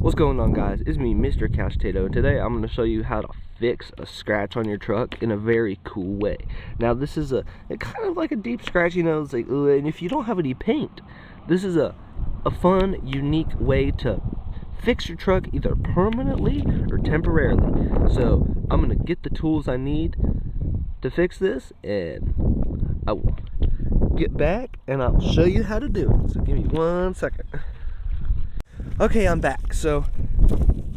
What's going on, guys? It's me, Mr. Couch Potato. Today I'm going to show you how to fix a scratch on your truck in a very cool way. Now this is kind of like a deep scratch, you know, it's like, and if you don't have any paint, this is a fun, unique way to fix your truck either permanently or temporarily. So I'm going to get the tools I need to fix this, and I will get back and I'll show you how to do it. So give me 1 second. Okay, I'm back. So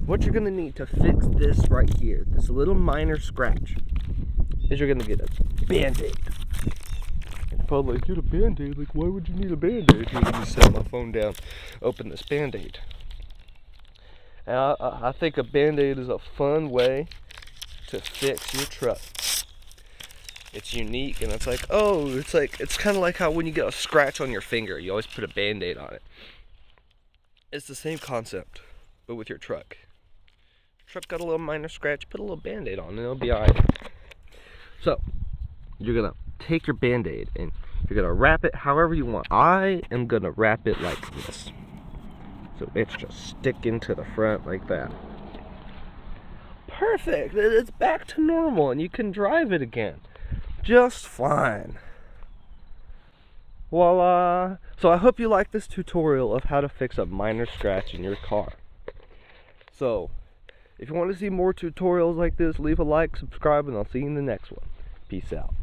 what you're gonna need to fix this right here, this little minor scratch, is you're gonna get a Band-Aid. You're probably like, get a Band-Aid? Like, why would you need a Band-Aid? Here, let me set my phone down, open this Band-Aid. And I think a Band-Aid is a fun way to fix your truck. It's unique, and it's like, it's kind of like how when you get a scratch on your finger, you always put a Band-Aid on it. It's the same concept, but with your truck. Truck got a little minor scratch, put a little Band-Aid on and it'll be alright. So, you're gonna take your Band-Aid and you're gonna wrap it however you want. I am gonna wrap it like this. So it's just sticking to the front like that. Perfect! It's back to normal and you can drive it again. Just fine. Voila! So I hope you like this tutorial of how to fix a minor scratch in your car. So, if you want to see more tutorials like this, leave a like, subscribe, and I'll see you in the next one. Peace out.